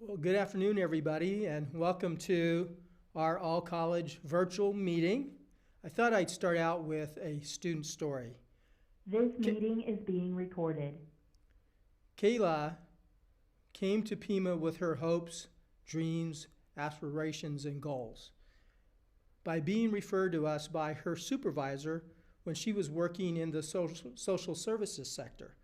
Well, good afternoon, everybody, and welcome to our all-college virtual meeting. I thought I'd start out with a student story. This meeting is being recorded. Kayla came to Pima with her hopes, dreams, aspirations, and goals. By being referred to us by her supervisor when she was working in the social services sector.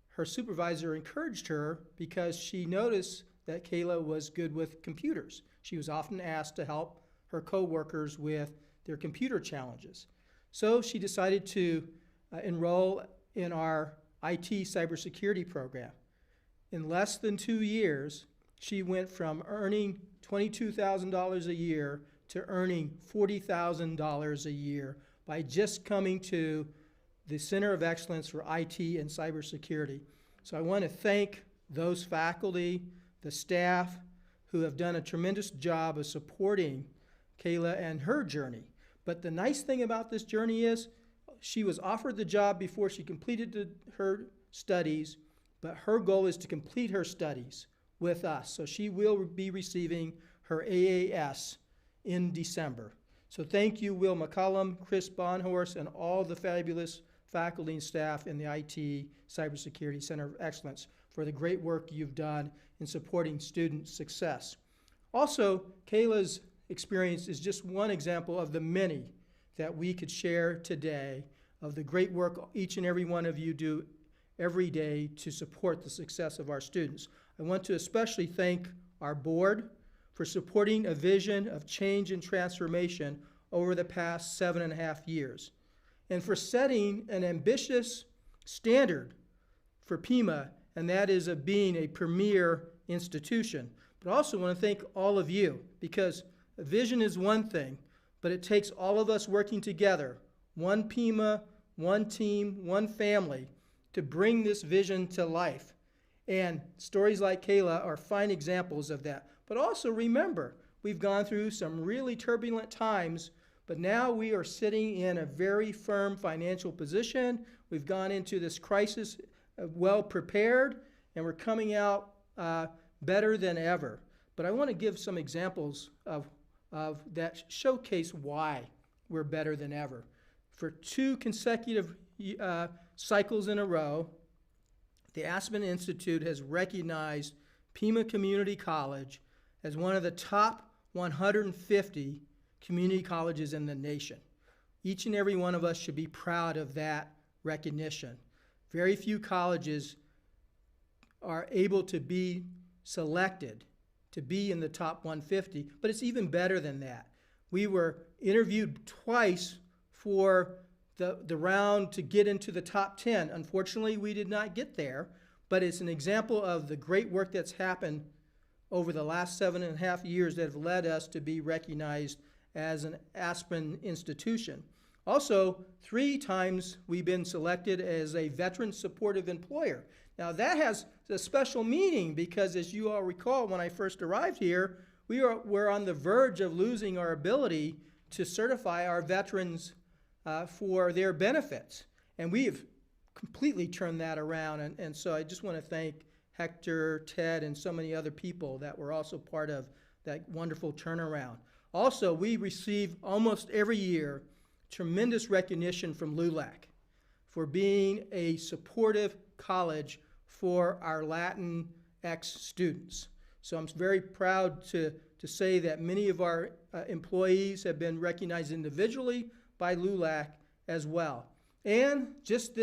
Her supervisor encouraged her because she noticed that Kayla was good with computers. She was often asked to help her coworkers with their computer challenges. So she decided to enroll in our IT cybersecurity program. In less than 2 years, she went from earning $22,000 a year to earning $40,000 a year by just coming to the Center of Excellence for IT and Cybersecurity. So I want to thank those faculty, the staff, who have done a tremendous job of supporting Kayla and her journey. But the nice thing about this journey is she was offered the job before she completed her studies, but her goal is to complete her studies with us. So she will be receiving her AAS in December. So thank you, Will McCullum, Chris Bonhorst, and all the fabulous faculty and staff in the IT Cybersecurity Center of Excellence for the great work you've done in supporting student success. Also, Kayla's experience is just one example of the many that we could share today of the great work each and every one of you do every day to support the success of our students. I want to especially thank our board for supporting a vision of change and transformation over the past 7.5 years, and for setting an ambitious standard for Pima, and that is of being a premier institution. But I also want to thank all of you, because a vision is one thing, but it takes all of us working together, one Pima, one team, one family, to bring this vision to life. And stories like Kayla are fine examples of that. But also remember, we've gone through some really turbulent times, but now we are sitting in a very firm financial position. We've gone into this crisis well prepared, and we're coming out better than ever. But I want to give some examples of that showcase why we're better than ever. For 2 consecutive cycles in a row, the Aspen Institute has recognized Pima Community College as one of the top 150 community colleges in the nation. Each and every one of us should be proud of that recognition. Very few colleges are able to be selected to be in the top 150, but it's even better than that. We were interviewed twice for the round to get into the top 10. Unfortunately, we did not get there, but it's an example of the great work that's happened over the last 7.5 years that have led us to be recognized as an Aspen institution. Also, 3 times we've been selected as a veteran supportive employer. Now that has a special meaning because, as you all recall, when I first arrived here, we're on the verge of losing our ability to certify our veterans for their benefits. And we've completely turned that around. And so I just want to thank Hector, Ted, and so many other people that were also part of that wonderful turnaround. Also, we receive almost every year tremendous recognition from LULAC for being a supportive college for our Latinx students. So I'm very proud to say that many of our employees have been recognized individually by LULAC as well. And just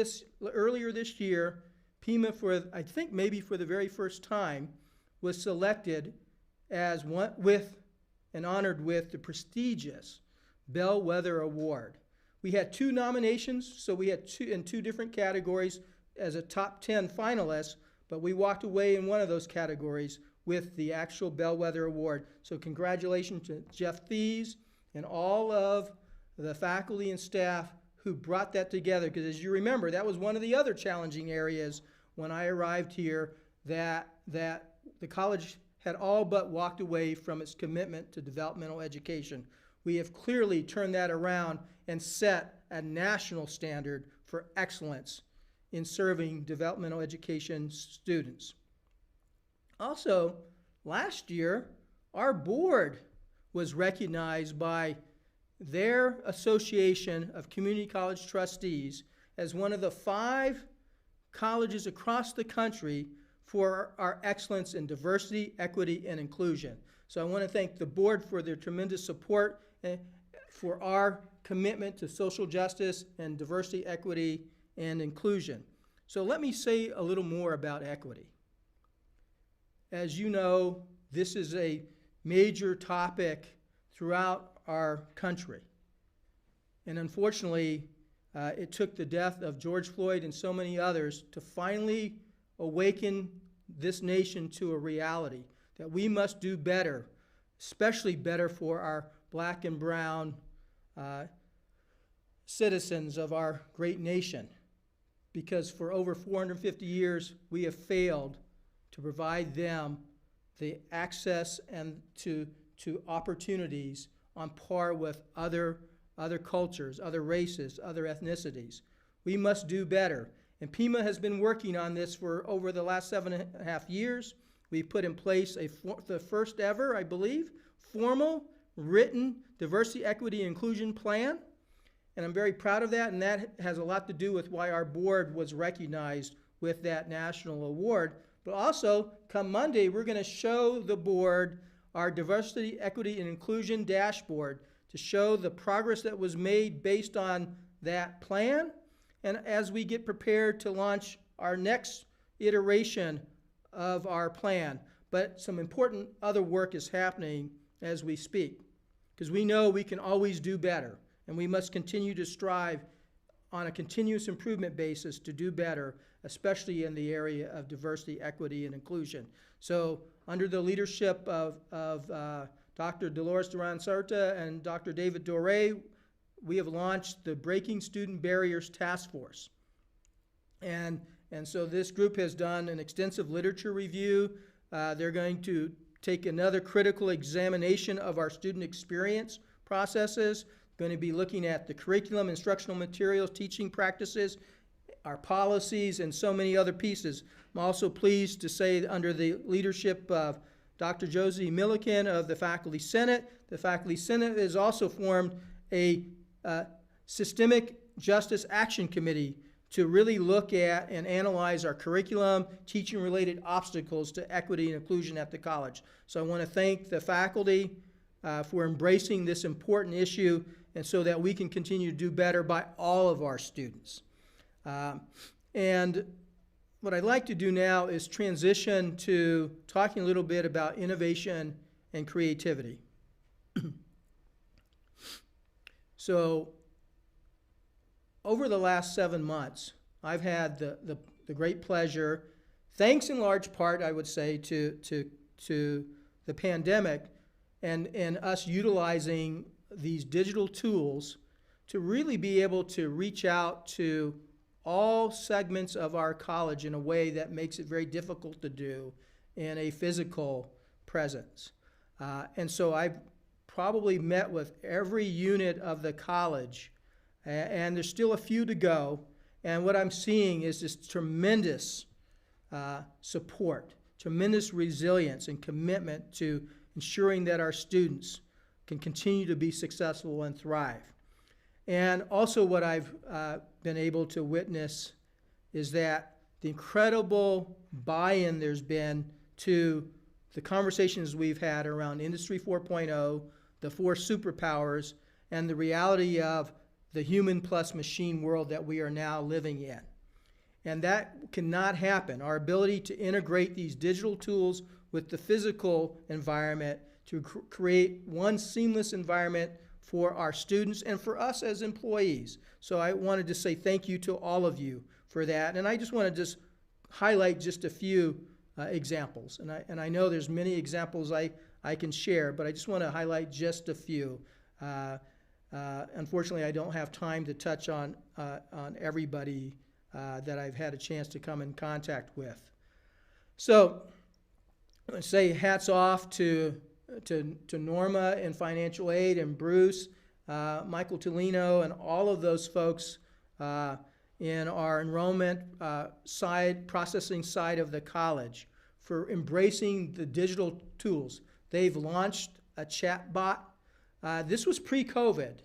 earlier this year, Pima, I think maybe for the very first time, was selected as and honored with the prestigious Bellwether Award. We had 2 nominations, so we had 2 in 2 different categories as a top 10 finalist, but we walked away in one of those categories with the actual Bellwether Award. So congratulations to Jeff Thies and all of the faculty and staff who brought that together, because as you remember, that was one of the other challenging areas when I arrived here, that the college had all but walked away from its commitment to developmental education. We have clearly turned that around and set a national standard for excellence in serving developmental education students. Also, Last year, our board was recognized by their Association of Community College Trustees as one of the 5 colleges across the country for our excellence in diversity, equity, and inclusion. So I want to thank the board for their tremendous support and for our commitment to social justice and diversity, equity, and inclusion. So let me say a little more about equity. As you know, this is a major topic throughout our country. And unfortunately, it took the death of George Floyd and so many others to finally awaken this nation to a reality that we must do better, especially better for our black and brown citizens of our great nation. Because for over 450 years, we have failed to provide them the access and to opportunities on par with other cultures, other races, other ethnicities. We must do better. And PIMA has been working on this for over the last 7.5 years. We've put in place the first ever, I believe, formal, written diversity, equity, and inclusion plan. And I'm very proud of that, and that has a lot to do with why our board was recognized with that national award. But also, come Monday, we're going to show the board our diversity, equity, and inclusion dashboard to show the progress that was made based on that plan, and as we get prepared to launch our next iteration of our plan. But some important other work is happening as we speak, because we know we can always do better, and we must continue to strive on a continuous improvement basis to do better, especially in the area of diversity, equity, and inclusion. So under the leadership of Dr. Dolores Duran-Sarta and Dr. David Doré, we have launched the Breaking Student Barriers Task Force. And so this group has done an extensive literature review. They're going to take another critical examination of our student experience processes, going to be looking at the curriculum, instructional materials, teaching practices, our policies, and so many other pieces. I'm also pleased to say that under the leadership of Dr. Josie Milliken of the Faculty Senate has also formed a Systemic Justice Action Committee to really look at and analyze our curriculum, teaching-related obstacles to equity and inclusion at the college. So I want to thank the faculty for embracing this important issue, and so that we can continue to do better by all of our students. And what I'd like to do now is transition to talking a little bit about innovation and creativity. So over the last 7 months, I've had the great pleasure, thanks in large part, I would say, to the pandemic and us utilizing these digital tools to really be able to reach out to all segments of our college in a way that makes it very difficult to do in a physical presence. And so I've probably met with every unit of the college, and there's still a few to go. And what I'm seeing is this tremendous support, tremendous resilience and commitment to ensuring that our students can continue to be successful and thrive. And also what I've been able to witness is that the incredible buy-in there's been to the conversations we've had around Industry 4.0, the 4 superpowers, and the reality of the human plus machine world that we are now living in. And that cannot happen. Our ability to integrate these digital tools with the physical environment to create one seamless environment for our students and for us as employees. So I wanted to say thank you to all of you for that. And I just want to just highlight just a few examples. And I know there's many examples I can share, but I just want to highlight just a few. Unfortunately, I don't have time to touch on everybody that I've had a chance to come in contact with. So I say hats off to Norma in financial aid, and Bruce, Michael Tolino, and all of those folks in our enrollment processing side of the college for embracing the digital tools. They've launched a chat bot. This was pre-COVID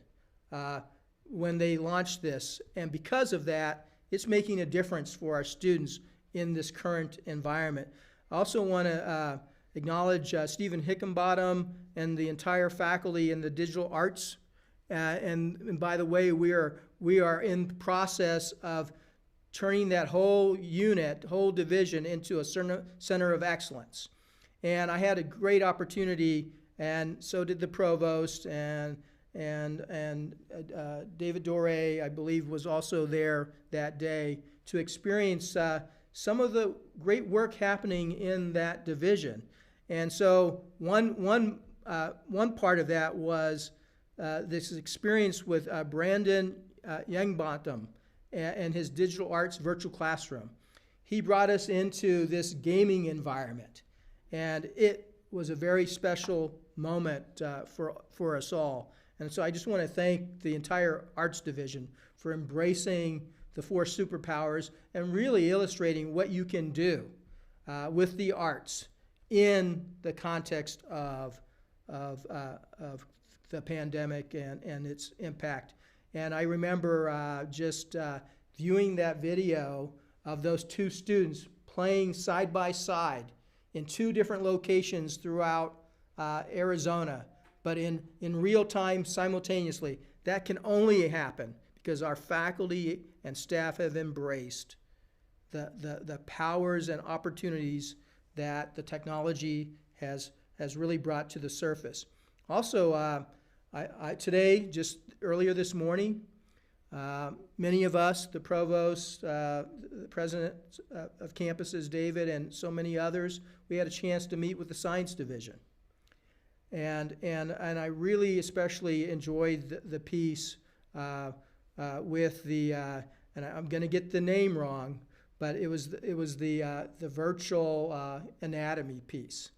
when they launched this, and because of that, it's making a difference for our students in this current environment. I also want to acknowledge Stephen Hickenbottom and the entire faculty in the digital arts. And by the way, we are in the process of turning that whole unit, whole division, into a center of excellence. And I had a great opportunity, and so did the provost, and David Doré, I believe, was also there that day to experience some of the great work happening in that division. And so one part of that was this experience with Brandon Youngbottom and his digital arts virtual classroom. He brought us into this gaming environment, and it was a very special moment for us all. And so I just want to thank the entire arts division for embracing the 4 superpowers and really illustrating what you can do with the arts in the context of the pandemic and its impact. And I remember just viewing that video of those 2 students playing side by side in 2 different locations throughout Arizona, but in real time simultaneously. That can only happen because our faculty and staff have embraced the powers and opportunities that the technology has really brought to the surface. Also, today, just earlier this morning, many of us, the provost, the president of campuses, David, and so many others, we had a chance to meet with the science division. And I really especially enjoyed the piece with the, and I'm going to get the name wrong, but it was the virtual anatomy piece.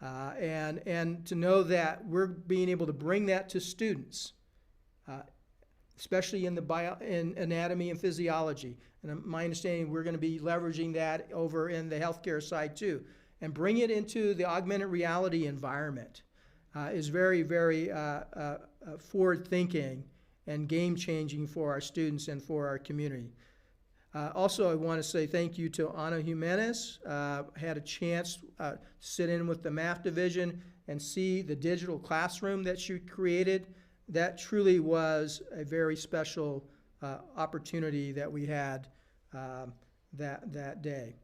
And to know that we're being able to bring that to students, especially in in anatomy and physiology. And my understanding, we're going to be leveraging that over in the healthcare side too, and bring it into the augmented reality environment is very, very forward-thinking and game-changing for our students and for our community. Also, I want to say thank you to Ana Jimenez. Had a chance to sit in with the math division and see the digital classroom that she created. That truly was a very special opportunity that we had that day.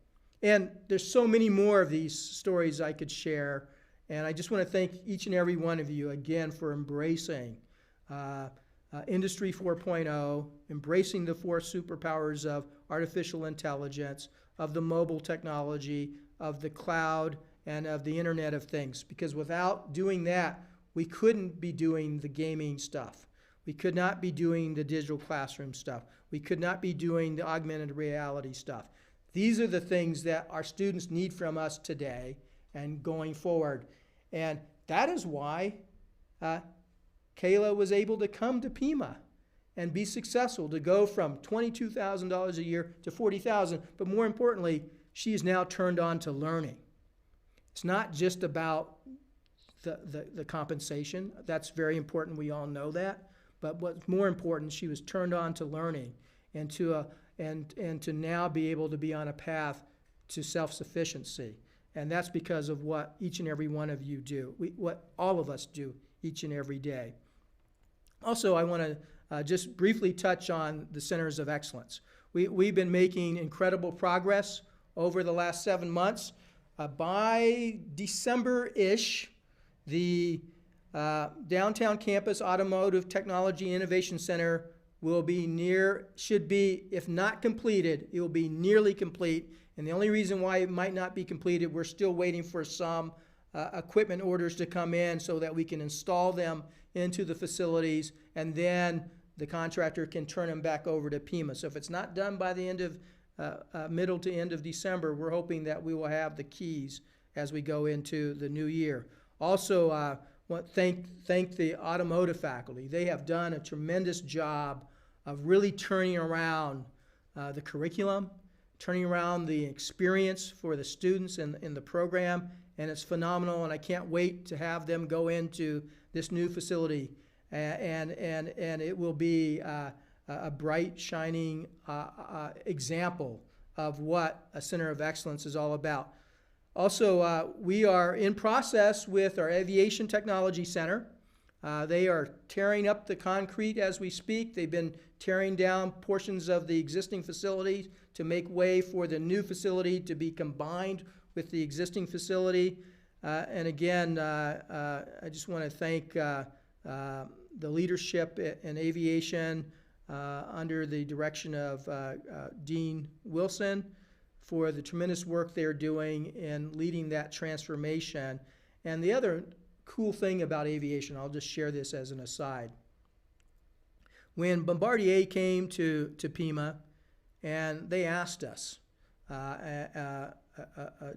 And there's so many more of these stories I could share, and I just want to thank each and every one of you again for embracing Industry 4.0, embracing the 4 superpowers of artificial intelligence, of the mobile technology, of the cloud, and of the Internet of Things. Because without doing that, we couldn't be doing the gaming stuff. We could not be doing the digital classroom stuff. We could not be doing the augmented reality stuff. These are the things that our students need from us today and going forward. And that is why Kayla was able to come to Pima and be successful, to go from $22,000 a year to $40,000. But more importantly, she is now turned on to learning. It's not just about the compensation. That's very important. We all know that. But what's more important, she was turned on to learning and to now be able to be on a path to self-sufficiency. And that's because of what each and every one of you do, what all of us do each and every day. Also, I want to just briefly touch on the Centers of Excellence. We've been making incredible progress over the last 7 months. By December-ish, the Downtown Campus Automotive Technology Innovation Center should be, if not completed, it will be nearly complete. And the only reason why it might not be completed, we're still waiting for some equipment orders to come in so that we can install them into the facilities, and then the contractor can turn them back over to Pima. So if it's not done by the end of middle to end of December, we're hoping that we will have the keys as we go into the new year. Also, thank the automotive faculty. They have done a tremendous job of really turning around the curriculum, turning around the experience for the students in the program, and it's phenomenal, and I can't wait to have them go into this new facility, and it will be a bright, shining example of what a Center of Excellence is all about. Also, we are in process with our Aviation Technology Center. They are tearing up the concrete as we speak. They've been tearing down portions of the existing facility to make way for the new facility to be combined with the existing facility. And again, I just want to thank the leadership in aviation under the direction of Dean Wilson for the tremendous work they're doing in leading that transformation. And the other cool thing about aviation, I'll just share this as an aside. When Bombardier came to Pima and they asked us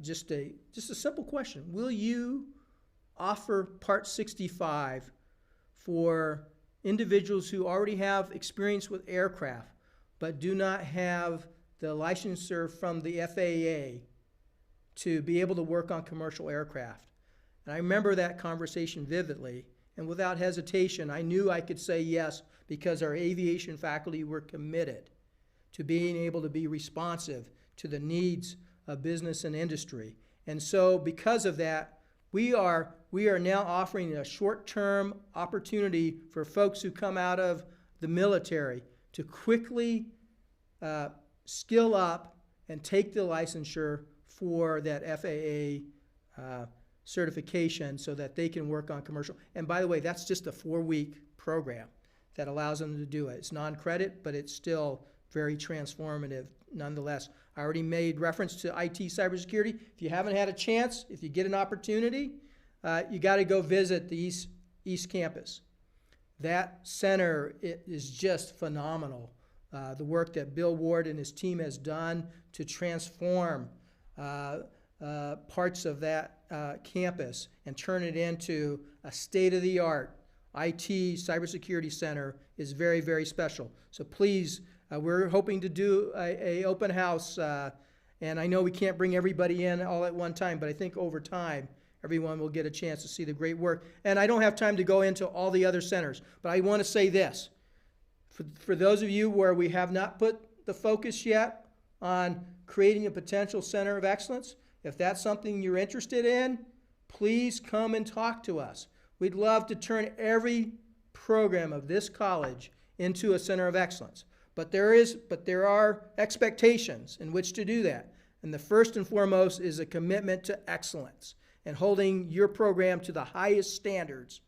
just a simple question: will you offer Part 65 for individuals who already have experience with aircraft but do not have the licensure from the FAA to be able to work on commercial aircraft? And I remember that conversation vividly, and without hesitation, I knew I could say yes, because our aviation faculty were committed to being able to be responsive to the needs of business and industry. And so because of that, we are now offering a short-term opportunity for folks who come out of the military to quickly skill up and take the licensure for that FAA certification so that they can work on commercial. And by the way, that's just a 4-week program that allows them to do it. It's non-credit, but it's still very transformative nonetheless. I already made reference to IT cybersecurity. If you haven't had a chance, if you get an opportunity, you got to go visit the East Campus. That center is just phenomenal. The work that Bill Ward and his team has done to transform parts of that campus and turn it into a state-of-the-art IT cybersecurity center is very, very special. So please, we're hoping to do a open house, and I know we can't bring everybody in all at one time, but I think over time, everyone will get a chance to see the great work. And I don't have time to go into all the other centers, but I want to say this. For those of you where we have not put the focus yet on creating a potential center of excellence, if that's something you're interested in, please come and talk to us. We'd love to turn every program of this college into a center of excellence. But there are expectations in which to do that. And the first and foremost is a commitment to excellence and holding your program to the highest standards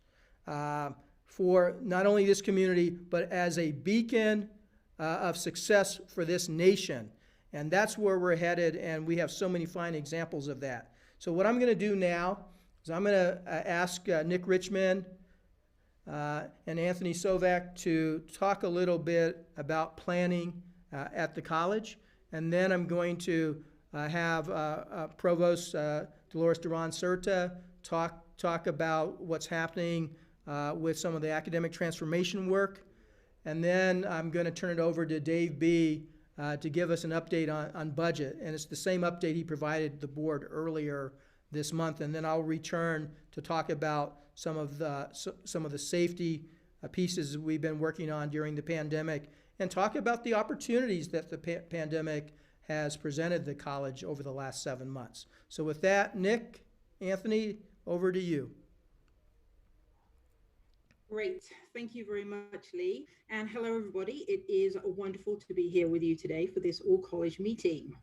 for not only this community, but as a beacon of success for this nation. And that's where we're headed, and we have so many fine examples of that. So what I'm going to do now is I'm going to ask Nick Richmond and Anthony Sovak to talk a little bit about planning at the college. And then I'm going to have Provost Dolores Duran-Serta talk about what's happening with some of the academic transformation work. And then I'm going to turn it over to Dave B. To give us an update on budget. And it's the same update he provided the board earlier this month. And then I'll return to talk about some of the safety pieces we've been working on during the pandemic, and talk about the opportunities that the pandemic has presented the college over the last 7 months. So with that, Nick, Anthony, over to you. Great. Thank you very much, Lee. And hello, everybody. It is wonderful to be here with you today for this all-college meeting.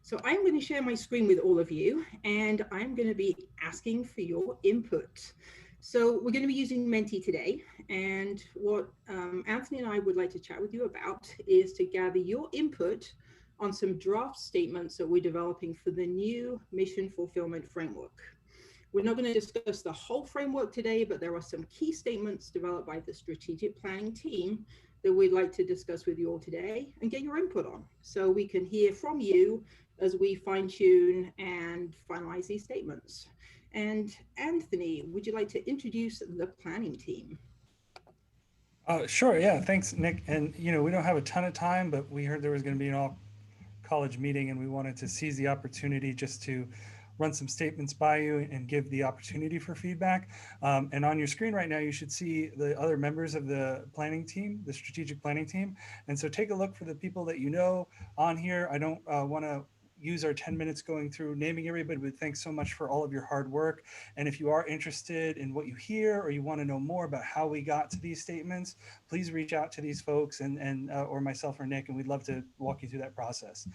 So I'm going to share my screen with all of you, and I'm going to be asking for your input. So we're going to be using Menti today, and what Anthony and I would like to chat with you about is to gather your input on some draft statements that we're developing for the new mission fulfillment framework. We're not going to discuss the whole framework today, but there are some key statements developed by the strategic planning team that we'd like to discuss with you all today and get your input on, so we can hear from you as we fine tune and finalize these statements. And Anthony, would you like to introduce the planning team? Sure, yeah, thanks, Nick. And, we don't have a ton of time, but we heard there was going to be an college meeting, and we wanted to seize the opportunity just to run some statements by you and give the opportunity for feedback. And on your screen right now, you should see the other members of the planning team, the strategic planning team. And so take a look for the people that you know on here. I don't want to use our 10 minutes going through naming everybody, but thanks so much for all of your hard work. And if you are interested in what you hear, or you want to know more about how we got to these statements, please reach out to these folks and or myself or Nick, and we'd love to walk you through that process.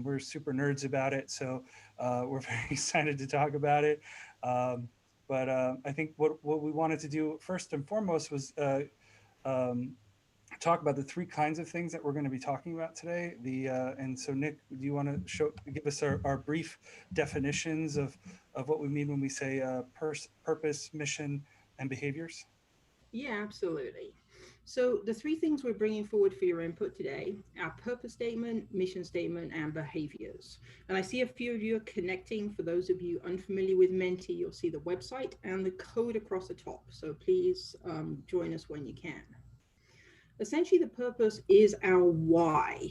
We're super nerds about it, so we're very excited to talk about it. But I think what we wanted to do first and foremost was um, talk about the three kinds of things that we're going to be talking about today. And so Nick, do you want to give us our brief definitions of what we mean when we say purpose, mission, and behaviors? Yeah, absolutely. So the three things we're bringing forward for your input today: our purpose statement, mission statement, and behaviors. And I see a few of you are connecting. For those of you unfamiliar with Menti, you'll see the website and the code across the top. So please join us when you can. Essentially, the purpose is our why.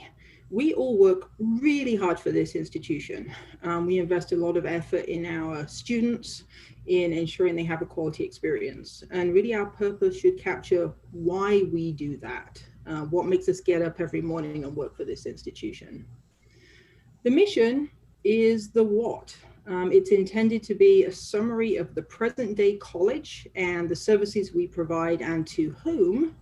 We all work really hard for this institution. We invest a lot of effort in our students, in ensuring they have a quality experience. And really, our purpose should capture why we do that, what makes us get up every morning and work for this institution. The mission is the what. It's intended to be a summary of the present day college and the services we provide and to whom.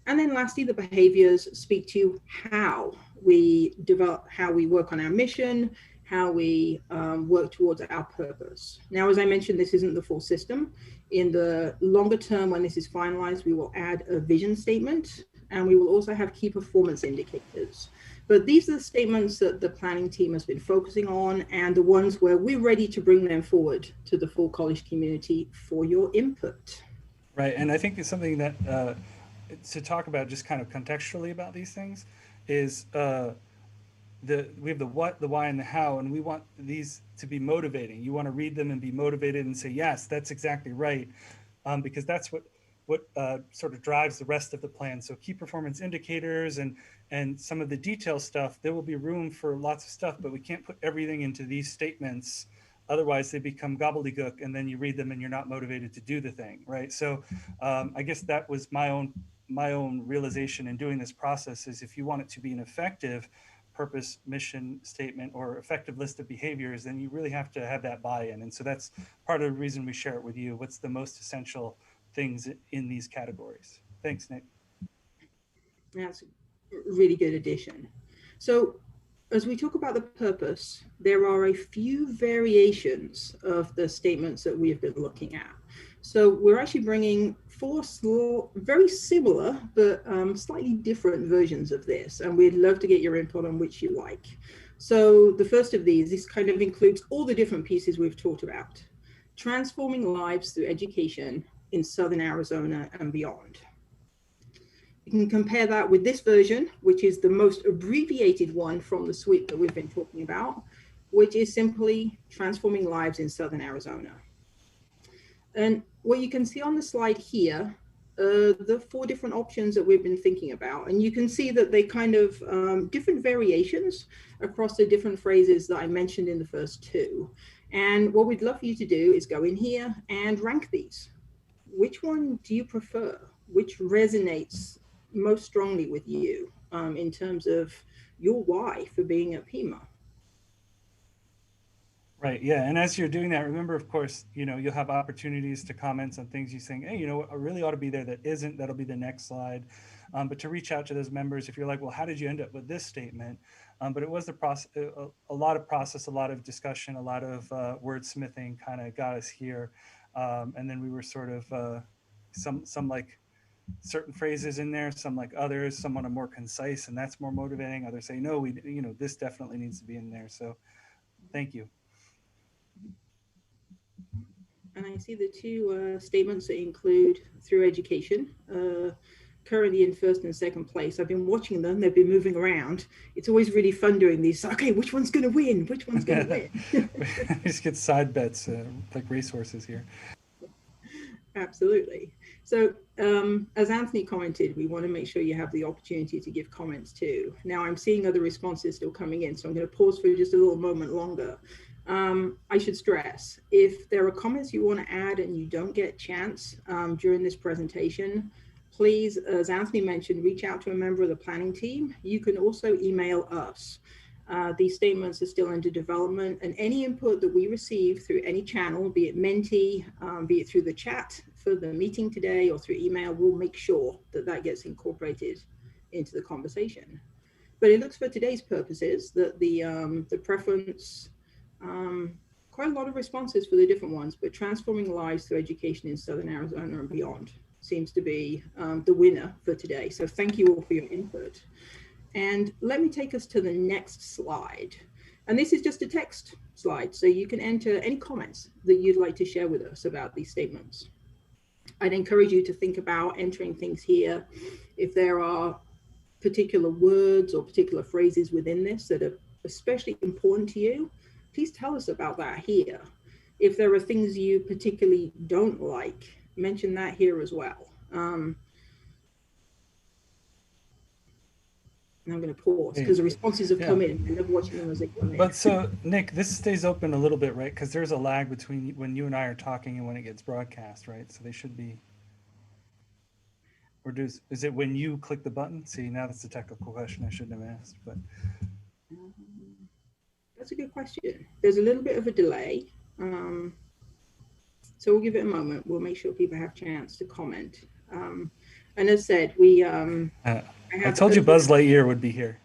And then lastly, the behaviors speak to how we develop, how we work on our mission, how we work towards our purpose. Now, as I mentioned, this isn't the full system. In the longer term, when this is finalized, we will add a vision statement, and we will also have key performance indicators. But these are the statements that the planning team has been focusing on, and the ones where we're ready to bring them forward to the full college community for your input. Right, and I think it's something that to talk about just kind of contextually about these things is we have the what, the why, and the how, and we want these to be motivating. You want to read them and be motivated and say, yes, that's exactly right, because that's what sort of drives the rest of the plan. So key performance indicators and some of the detail stuff, there will be room for lots of stuff, but we can't put everything into these statements. Otherwise, they become gobbledygook, and then you read them and you're not motivated to do the thing, right? So I guess that was my own realization in doing this process is if you want it to be an effective purpose, mission statement, or effective list of behaviors, then you really have to have that buy-in. And so that's part of the reason we share it with you. What's the most essential things in these categories? Thanks, Nick. That's a really good addition. So as we talk about the purpose, there are a few variations of the statements that we have been looking at. So we're actually bringing four very similar, but slightly different versions of this. And we'd love to get your input on which you like. So the first of these, this kind of includes all the different pieces we've talked about. Transforming lives through education in Southern Arizona and beyond. You can compare that with this version, which is the most abbreviated one from the suite that we've been talking about, which is simply transforming lives in Southern Arizona. And what you can see on the slide here are the four different options that we've been thinking about. And you can see that they kind of different variations across the different phrases that I mentioned in the first two. And what we'd love for you to do is go in here and rank these. Which one do you prefer? Which resonates most strongly with you in terms of your why for being at Pima? Right. Yeah. And as you're doing that, remember, of course, you'll have opportunities to comment on things you think, hey, I really ought to be there. That isn't, that'll be the next slide. But to reach out to those members, if you're like, well, how did you end up with this statement? But it was the process, a lot of process, a lot of discussion, a lot of wordsmithing kind of got us here. And then we were sort of some like certain phrases in there, some like others, some are more concise, and that's more motivating. Others say, no, this definitely needs to be in there. So thank you. And I see the two statements that include through education, currently in first and second place. I've been watching them, they've been moving around. It's always really fun doing these. Okay, which one's going to win? Which one's going to win? We just get side bets like racehorses here. Absolutely. So as Anthony commented, we want to make sure you have the opportunity to give comments too. Now I'm seeing other responses still coming in, so I'm going to pause for just a little moment longer. I should stress, if there are comments you want to add and you don't get a chance during this presentation, please, as Anthony mentioned, reach out to a member of the planning team. You can also email us. These statements are still under development, and any input that we receive through any channel, be it Menti, be it through the chat for the meeting today or through email, we'll make sure that that gets incorporated into the conversation. But it looks for today's purposes that the preference, quite a lot of responses for the different ones, but transforming lives through education in Southern Arizona and beyond seems to be the winner for today. So thank you all for your input. And let me take us to the next slide. And this is just a text slide, so you can enter any comments that you'd like to share with us about these statements. I'd encourage you to think about entering things here. If there are particular words or particular phrases within this that are especially important to you, please tell us about that here. If there are things you particularly don't like, mention that here as well. And I'm going to pause because the responses have come in. I love watching them as they come in. But so, Nick, this stays open a little bit, right? Because there's a lag between when you and I are talking and when it gets broadcast, right? So they should be, or is it when you click the button? See, now that's a technical question I shouldn't have asked, but. That's a good question. There's a little bit of a delay. So we'll give it a moment. We'll make sure people have a chance to comment. And as said, we... I told you Buzz Lightyear would be here.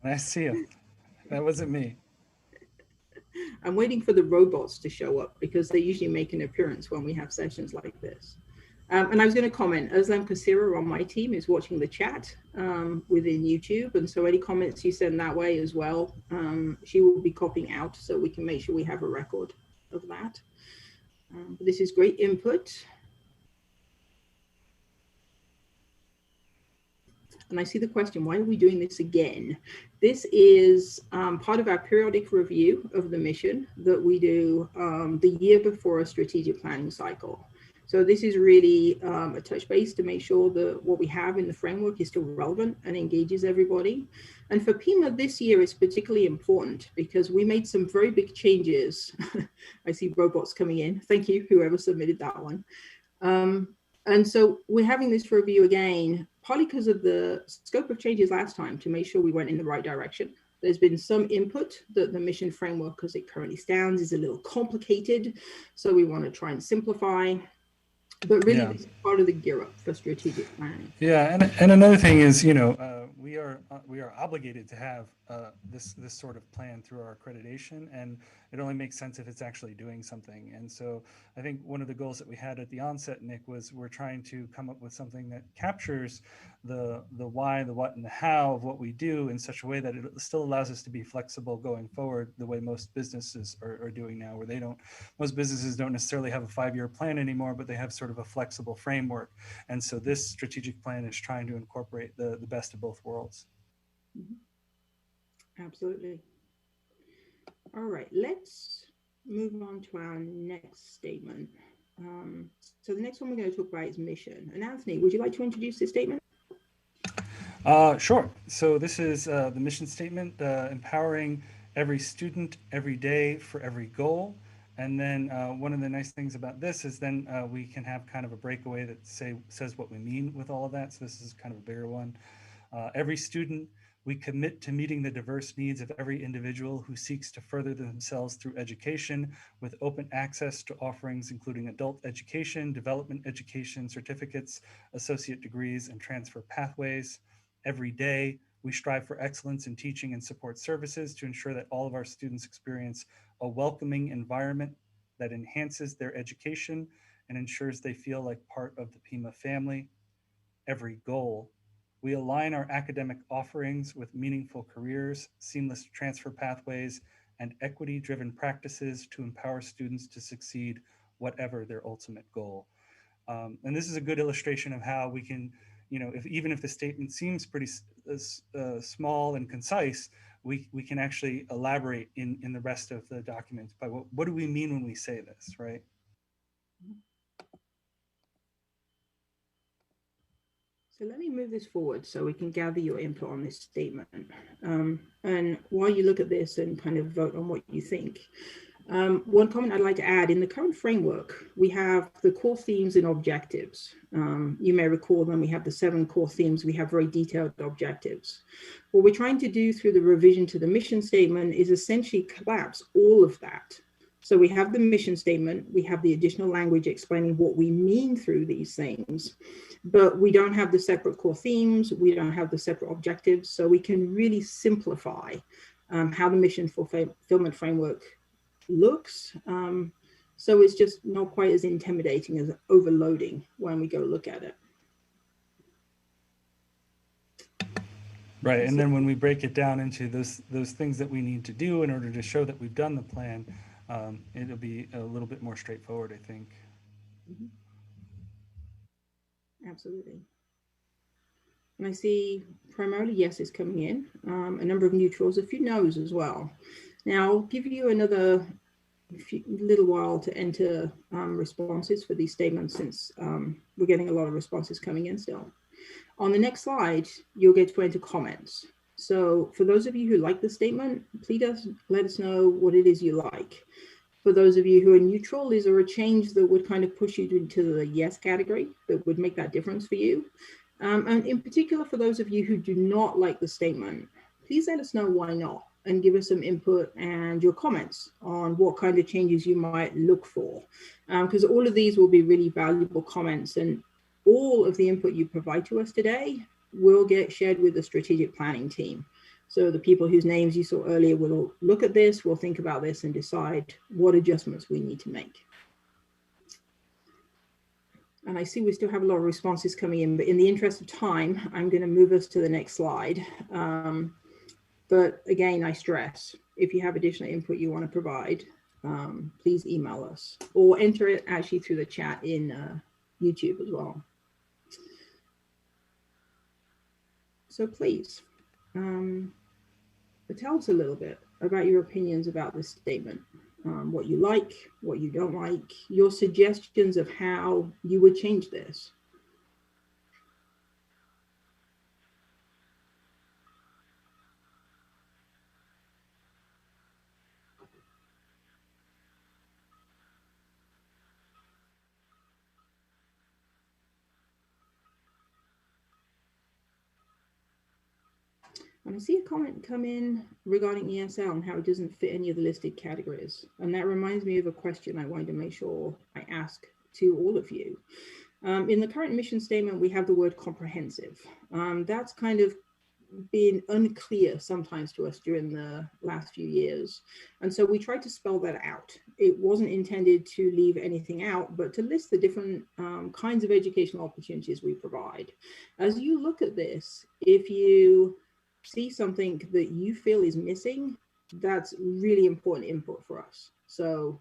I see him. That wasn't me. I'm waiting for the robots to show up because they usually make an appearance when we have sessions like this. And I was going to comment, Özlem Kasira on my team is watching the chat within YouTube. And so any comments you send that way as well, she will be copying out so we can make sure we have a record of that. But this is great input. And I see the question, why are we doing this again? This is part of our periodic review of the mission that we do the year before a strategic planning cycle. So this is really a touch base to make sure that what we have in the framework is still relevant and engages everybody. And for PIMA this year is particularly important because we made some very big changes. I see robots coming in. Thank you, whoever submitted that one. And so we're having this review again, partly because of the scope of changes last time to make sure we went in the right direction. There's been some input that the mission framework, as it currently stands, is a little complicated. So we want to try and simplify. But really, this is part of the gear up for strategic planning. Yeah, and another thing is, you know, we are obligated to have this sort of plan through our accreditation, and it only makes sense if it's actually doing something. And so I think one of the goals that we had at the onset, Nick, was we're trying to come up with something that captures the why, the what, and the how of what we do in such a way that it still allows us to be flexible going forward, the way most businesses are doing now, where most businesses don't necessarily have a 5-year plan anymore, but they have sort of a flexible framework. And so this strategic plan is trying to incorporate the best of both worlds. Mm-hmm. Absolutely. All right, let's move on to our next statement. So the next one we're going to talk about is mission. And Anthony, would you like to introduce this statement? Sure. So this is the mission statement, empowering every student, every day for every goal. And then one of the nice things about this is then we can have kind of a breakaway that says what we mean with all of that. So this is kind of a bigger one. Every student, we commit to meeting the diverse needs of every individual who seeks to further themselves through education with open access to offerings including adult education, development education, certificates, associate degrees, and transfer pathways. Every day, we strive for excellence in teaching and support services to ensure that all of our students experience a welcoming environment that enhances their education and ensures they feel like part of the PIMA family. Every goal, we align our academic offerings with meaningful careers, seamless transfer pathways, and equity-driven practices to empower students to succeed whatever their ultimate goal. And this is a good illustration of how we can, you know, even if the statement seems pretty small and concise, we can actually elaborate in the rest of the document by what do we mean when we say this, right? So let me move this forward so we can gather your input on this statement. And while you look at this and kind of vote on what you think, one comment I'd like to add, in the current framework, we have the core themes and objectives. You may recall when we have the 7 core themes, we have very detailed objectives. What we're trying to do through the revision to the mission statement is essentially collapse all of that. So we have the mission statement, we have the additional language explaining what we mean through these things, but we don't have the separate core themes, we don't have the separate objectives, so we can really simplify how the mission fulfillment framework looks. So it's just not quite as intimidating as overloading when we go look at it. Right, and then when we break it down into those things that we need to do in order to show that we've done the plan, it'll be a little bit more straightforward, I think. Mm-hmm. Absolutely. And I see primarily yeses coming in, a number of neutrals, a few no's as well. Now, I'll give you another little while to enter responses for these statements, since we're getting a lot of responses coming in still. On the next slide, you'll get to enter comments. So for those of you who like the statement, please let us know what it is you like. For those of you who are neutral, is there a change that would kind of push you into the yes category that would make that difference for you? And in particular, for those of you who do not like the statement, please let us know why not, and give us some input and your comments on what kind of changes you might look for. Because all of these will be really valuable comments, and all of the input you provide to us today will get shared with the strategic planning team. So the people whose names you saw earlier will look at this, will think about this and decide what adjustments we need to make. And I see we still have a lot of responses coming in, but in the interest of time, I'm going to move us to the next slide. But again, I stress, if you have additional input you want to provide, please email us or enter it actually through the chat in YouTube as well. So please, tell us a little bit about your opinions about this statement, what you like, what you don't like, your suggestions of how you would change this. And I see a comment come in regarding ESL and how it doesn't fit any of the listed categories. And that reminds me of a question I wanted to make sure I ask to all of you. In the current mission statement, we have the word comprehensive. That's kind of been unclear sometimes to us during the last few years. And so we tried to spell that out. It wasn't intended to leave anything out, but to list the different kinds of educational opportunities we provide. As you look at this, if you see something that you feel is missing, that's really important input for us. So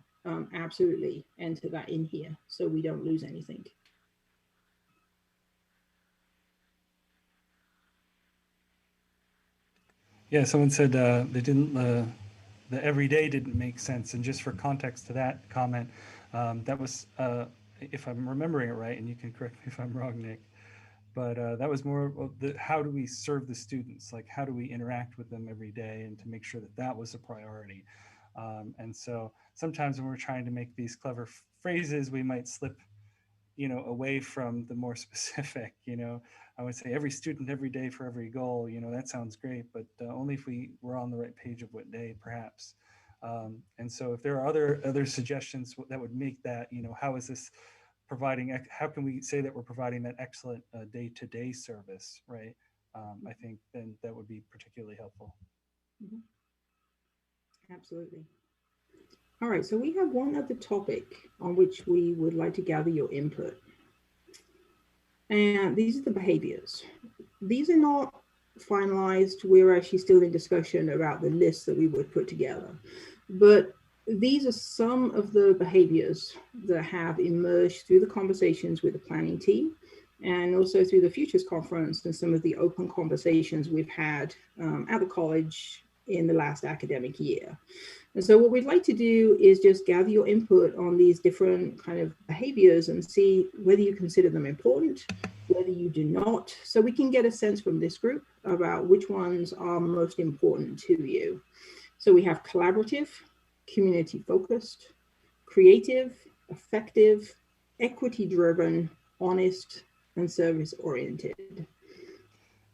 absolutely enter that in here so we don't lose anything. Yeah, someone said they didn't, the everyday didn't make sense. And just for context to that comment, that was, if I'm remembering it right, and you can correct me if I'm wrong, Nick, but that was more of how do we serve the students? Like, how do we interact with them every day, and to make sure that that was a priority. And so sometimes when we're trying to make these clever phrases, we might slip, away from the more specific, I would say every student, every day for every goal, that sounds great, but only if we were on the right page of what day, perhaps. And so if there are other suggestions that would make that, how is this providing, how can we say that we're providing that excellent day-to-day service, right? I think then that would be particularly helpful. Mm-hmm. Absolutely. All right, so we have one other topic on which we would like to gather your input. And these are the behaviors. These are not finalized. We're actually still in discussion about the list that we would put together. But these are some of the behaviors that have emerged through the conversations with the planning team, and also through the Futures Conference and some of the open conversations we've had at the college in the last academic year. And so what we'd like to do is just gather your input on these different kind of behaviors and see whether you consider them important whether you do not. So we can get a sense from this group about which ones are most important to you. So we have collaborative, community focused, creative, effective, equity driven, honest, and service oriented.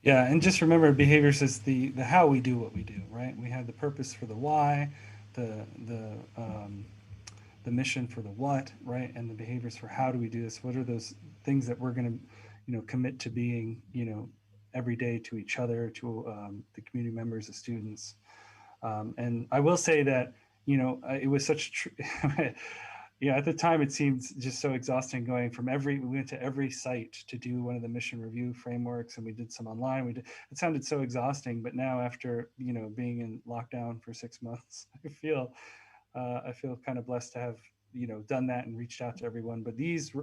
Yeah, and just remember, behaviors is the how we do what we do, right? We have the purpose for the why, the the mission for the what, right? And the behaviors for how do we do this? What are those things that we're going to, commit to being, every day to each other, to the community members, the students. And I will say that, it was such, at the time it seemed just so exhausting going from we went to every site to do one of the mission review frameworks, and we did some online. It sounded so exhausting, but now after, being in lockdown for 6 months, I feel kind of blessed to have, done that and reached out to everyone. But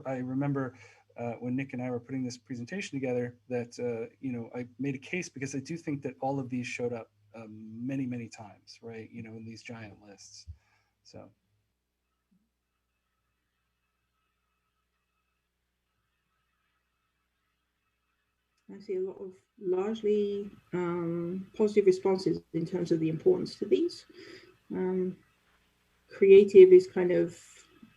I remember when Nick and I were putting this presentation together that, I made a case because I do think that all of these showed up many, many times, right? In these giant lists. So. I see a lot of largely positive responses in terms of the importance to these. Creative is kind of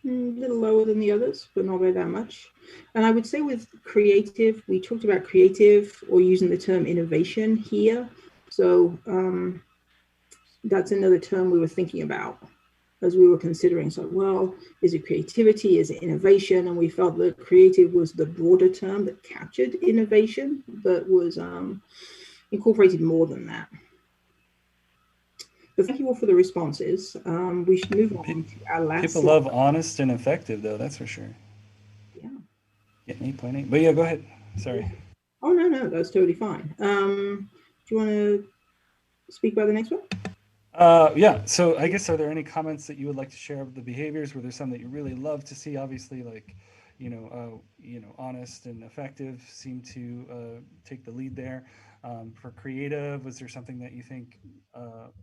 a little lower than the others, but not by that much. And I would say with creative, we talked about creative or using the term innovation here. So that's another term we were thinking about as we were considering. So, well, is it creativity? Is it innovation? And we felt that creative was the broader term that captured innovation, but was incorporated more than that. But thank you all for the responses. We should move on to our last People slide. love honest and effective, though, that's for sure. Yeah. Get me pointing. But yeah, go ahead. Sorry. Oh, no, that's totally fine. Do you want to speak about the next one? Yeah, so I guess, are there any comments that you would like to share of the behaviors? Were there some that you really love to see? Obviously, like, honest and effective seem to take the lead there. For creative, was there something that you think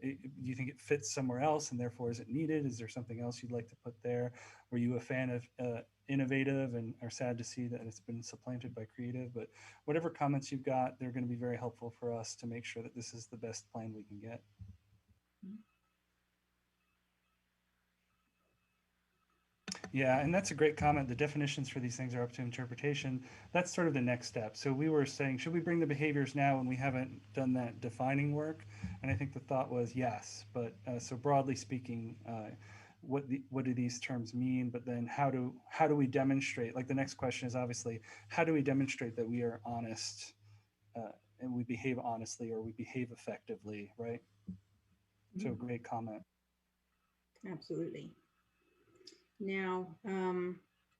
it fits somewhere else and therefore isn't needed? Is there something else you'd like to put there? Were you a fan of innovative and are sad to see that it's been supplanted by creative? But whatever comments you've got, they're going to be very helpful for us to make sure that this is the best plan we can get. Yeah, and that's a great comment. The definitions for these things are up to interpretation. That's sort of the next step. So we were saying, should we bring the behaviors now when we haven't done that defining work? And I think the thought was yes. But so broadly speaking, what do these terms mean? But then how do we demonstrate? Like the next question is obviously, how do we demonstrate that we are honest and we behave honestly or we behave effectively, right? So great comment. Absolutely. Now,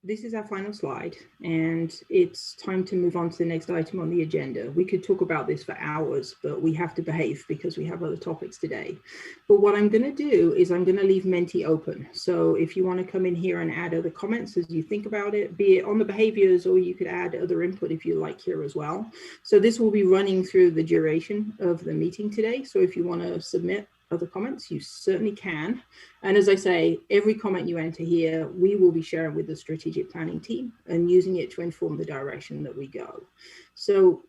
this is our final slide, and it's time to move on to the next item on the agenda. We could talk about this for hours, but we have to behave because we have other topics today. But what I'm going to do is I'm going to leave Menti open. So if you want to come in here and add other comments as you think about it, be it on the behaviors, or you could add other input if you like here as well. So this will be running through the duration of the meeting today. So if you want to submit other comments, you certainly can. And as I say, every comment you enter here, we will be sharing with the strategic planning team and using it to inform the direction that we go. So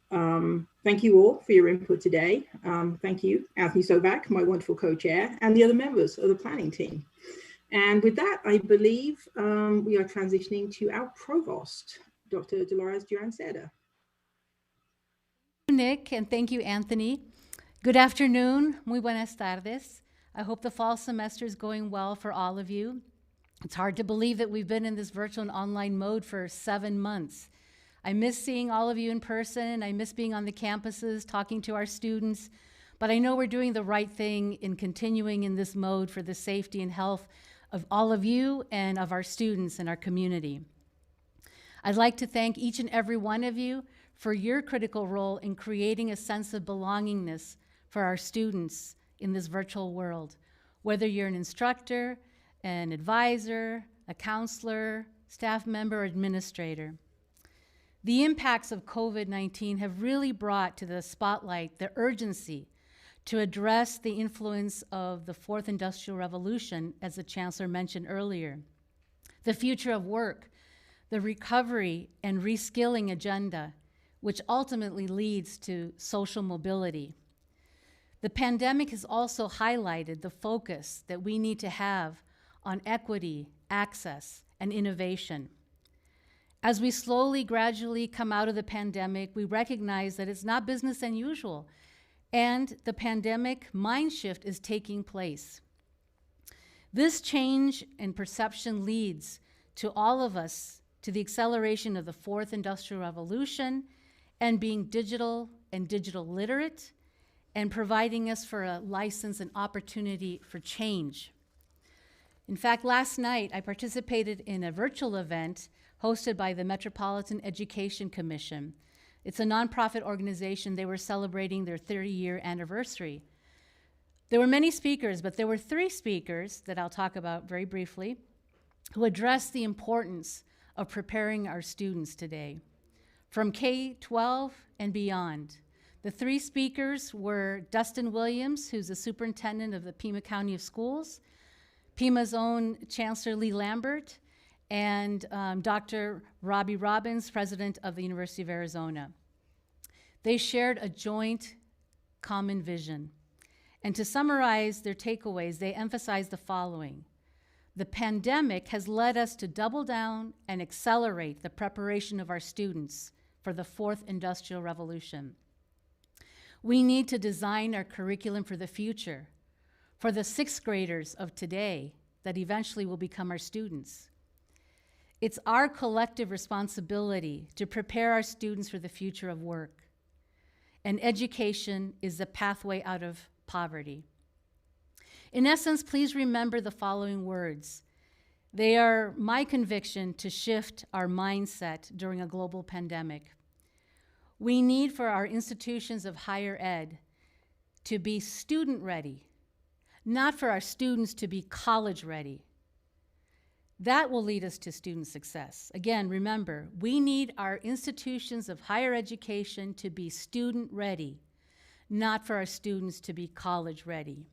thank you all for your input today. Thank you, Anthony Sovak, my wonderful co-chair, and the other members of the planning team. And with that, I believe we are transitioning to our provost, Dr. Dolores Duran-Seda. Nick, and thank you, Anthony. Good afternoon, muy buenas tardes. I hope the fall semester is going well for all of you. It's hard to believe that we've been in this virtual and online mode for 7 months. I miss seeing all of you in person. I miss being on the campuses, talking to our students, but I know we're doing the right thing in continuing in this mode for the safety and health of all of you and of our students and our community. I'd like to thank each and every one of you for your critical role in creating a sense of belongingness for our students in this virtual world, whether you're an instructor, an advisor, a counselor, staff member, or administrator. The impacts of COVID-19 have really brought to the spotlight the urgency to address the influence of the fourth industrial revolution, as the Chancellor mentioned earlier, the future of work, the recovery and reskilling agenda, which ultimately leads to social mobility. The pandemic has also highlighted the focus that we need to have on equity, access, and innovation. As we slowly, gradually come out of the pandemic, we recognize that it's not business as usual, and the pandemic mind shift is taking place. This change in perception leads to all of us to the acceleration of the fourth industrial revolution and being digital and digital literate, and providing us for a license and opportunity for change. In fact, last night I participated in a virtual event hosted by the Metropolitan Education Commission. It's a nonprofit organization. They were celebrating their 30-year anniversary. There were many speakers, but there were 3 speakers that I'll talk about very briefly who addressed the importance of preparing our students today, from K-12 and beyond. The 3 speakers were Dustin Williams, who's the superintendent of the Pima County of Schools, Pima's own Chancellor Lee Lambert, and Dr. Robbie Robbins, president of the University of Arizona. They shared a joint common vision. And to summarize their takeaways, they emphasized the following. The pandemic has led us to double down and accelerate the preparation of our students for the fourth industrial revolution. We need to design our curriculum for the future, for the 6th graders of today that eventually will become our students. It's our collective responsibility to prepare our students for the future of work. And education is the pathway out of poverty. In essence, please remember the following words. They are my conviction to shift our mindset during a global pandemic. We need for our institutions of higher ed to be student ready, not for our students to be college ready. That will lead us to student success. Again, remember, we need our institutions of higher education to be student ready, not for our students to be college ready.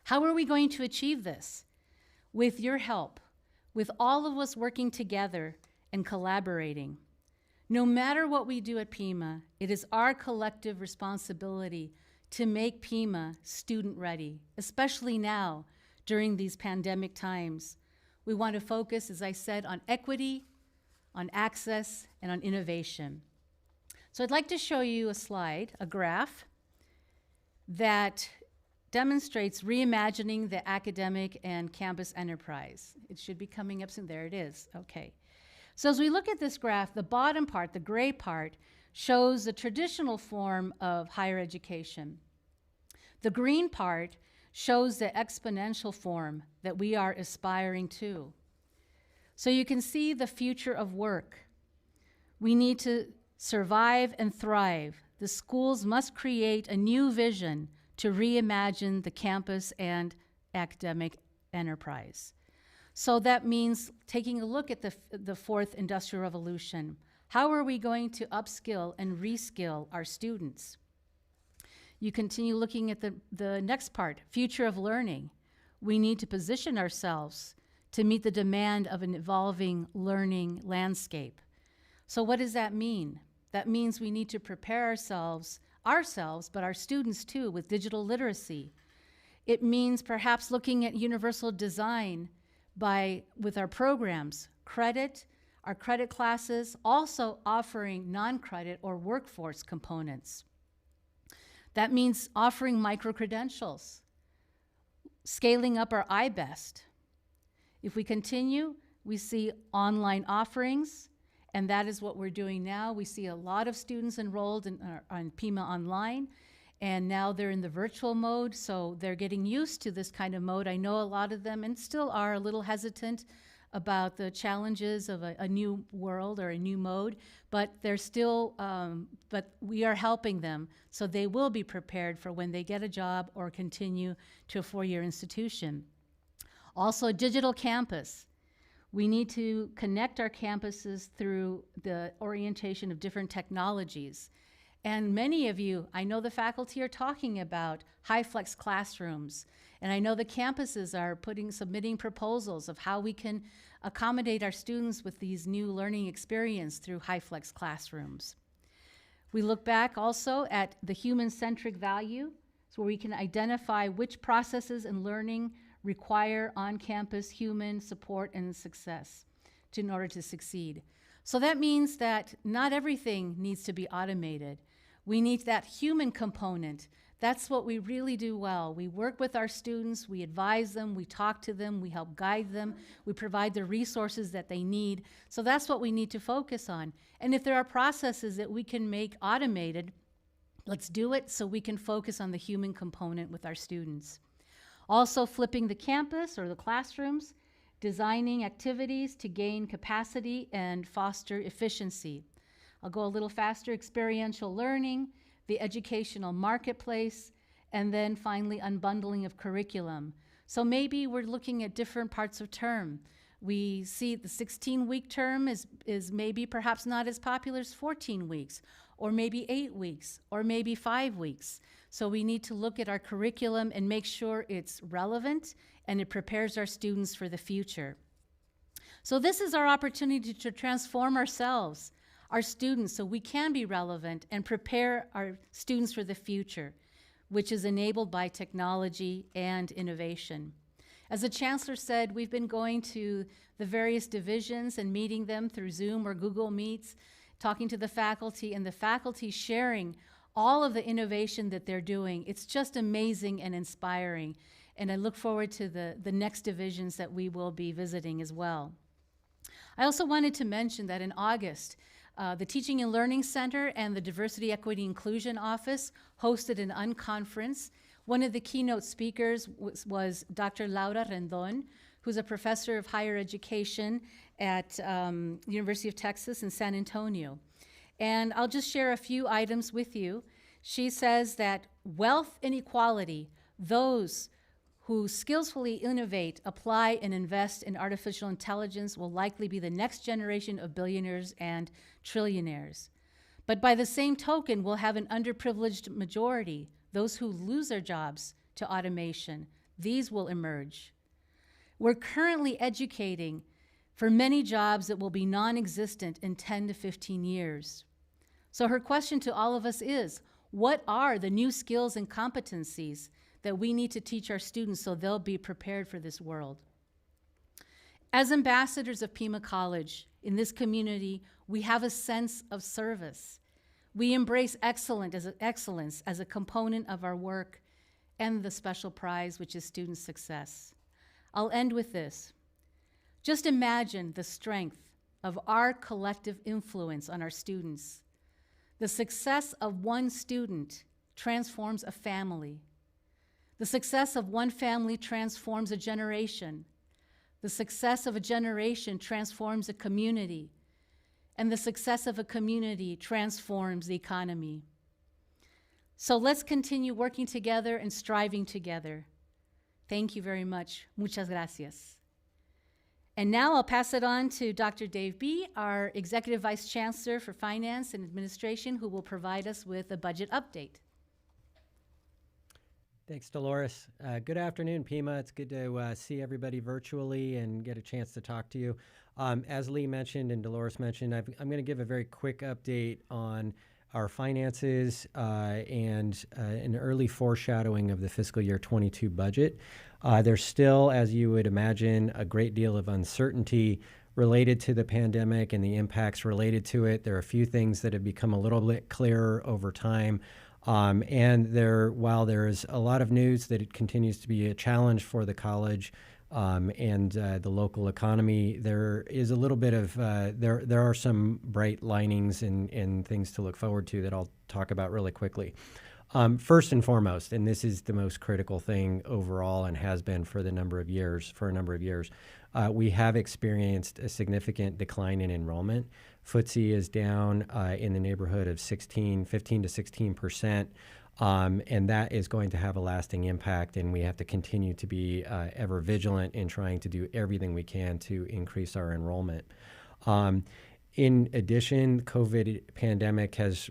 How are we going to achieve this? With your help, with all of us working together and collaborating. No matter what we do at Pima, it is our collective responsibility to make Pima student ready, especially now during these pandemic times. We want to focus, as I said, on equity, on access, and on innovation. So I'd like to show you a slide, a graph, that demonstrates reimagining the academic and campus enterprise. It should be coming up soon. There it is. Okay. So as we look at this graph, the bottom part, the gray part, shows the traditional form of higher education. The green part shows the exponential form that we are aspiring to. So you can see the future of work. We need to survive and thrive. The schools must create a new vision to reimagine the campus and academic enterprise. So that means taking a look at the fourth industrial revolution. How are we going to upskill and reskill our students? You continue looking at the next part, future of learning. We need to position ourselves to meet the demand of an evolving learning landscape. So what does that mean? That means we need to prepare ourselves, but our students too, with digital literacy. It means perhaps looking at universal design with our programs, our credit classes, also offering non-credit or workforce components. That means offering micro-credentials, scaling up our iBest. If we continue, we see online offerings, and that is what we're doing now. We see a lot of students enrolled on Pima Online, and now they're in the virtual mode, so they're getting used to this kind of mode. I know a lot of them, and still are a little hesitant about the challenges of a new world or a new mode, but they're still, but we are helping them, so they will be prepared for when they get a job or continue to a 4-year institution. Also, digital campus. We need to connect our campuses through the orientation of different technologies. And many of you, I know the faculty are talking about high-flex classrooms, and I know the campuses are submitting proposals of how we can accommodate our students with these new learning experience through high-flex classrooms. We look back also at the human-centric value, so where we can identify which processes and learning require on-campus human support and success in order to succeed. So that means that not everything needs to be automated. We need that human component. That's what we really do well. We work with our students, we advise them, we talk to them, we help guide them, we provide the resources that they need. So that's what we need to focus on. And if there are processes that we can make automated, let's do it so we can focus on the human component with our students. Also, flipping the campus or the classrooms, designing activities to gain capacity and foster efficiency. I'll go a little faster: experiential learning, the educational marketplace, and then finally unbundling of curriculum. So maybe we're looking at different parts of term. We see the 16-week term is maybe perhaps not as popular as 14 weeks, or maybe 8 weeks, or maybe 5 weeks. So we need to look at our curriculum and make sure it's relevant and it prepares our students for the future. So this is our opportunity to transform ourselves, our students, so we can be relevant and prepare our students for the future, which is enabled by technology and innovation. As the Chancellor said, we've been going to the various divisions and meeting them through Zoom or Google Meets, talking to the faculty, and the faculty sharing all of the innovation that they're doing. It's just amazing and inspiring. And I look forward to the next divisions that we will be visiting as well. I also wanted to mention that in August, the Teaching and Learning Center and the Diversity, Equity, Inclusion Office hosted an unconference. One of the keynote speakers was Dr. Laura Rendon, who's a professor of higher education at University of Texas in San Antonio. And I'll just share a few items with you. She says that wealth inequality, those who skillfully innovate, apply, and invest in artificial intelligence will likely be the next generation of billionaires and trillionaires. But by the same token, we'll have an underprivileged majority, those who lose their jobs to automation. These will emerge. We're currently educating for many jobs that will be non-existent in 10 to 15 years. So her question to all of us is, what are the new skills and competencies that we need to teach our students so they'll be prepared for this world? As ambassadors of Pima College in this community, we have a sense of service. We embrace excellence as a component of our work and the special prize, which is student success. I'll end with this. Just imagine the strength of our collective influence on our students. The success of one student transforms a family. The success of one family transforms a generation. The success of a generation transforms a community. And the success of a community transforms the economy. So let's continue working together and striving together. Thank you very much. Muchas gracias. And now I'll pass it on to Dr. Dave B., our Executive Vice Chancellor for Finance and Administration, who will provide us with a budget update. Thanks, Dolores. Good afternoon, Pima. It's good to see everybody virtually and get a chance to talk to you. As Lee mentioned and Dolores mentioned, I'm going to give a very quick update on our finances and an early foreshadowing of the fiscal year 22 budget. There's still, as you would imagine, a great deal of uncertainty related to the pandemic and the impacts related to it. There are a few things that have become a little bit clearer over time. While there is a lot of news that it continues to be a challenge for the college and the local economy, there is a little bit of, there are some bright linings and things to look forward to that I'll talk about really quickly. First and foremost, and this is the most critical thing overall and has been for a number of years, we have experienced a significant decline in enrollment. FTSE is down in the neighborhood of 15 to 16%, and that is going to have a lasting impact, and we have to continue to be ever vigilant in trying to do everything we can to increase our enrollment. In addition, COVID pandemic has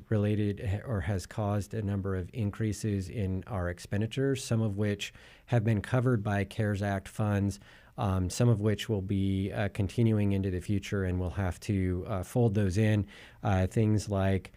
caused a number of increases in our expenditures, some of which have been covered by CARES Act funds, some of which will be continuing into the future, and we'll have to fold those in. Things like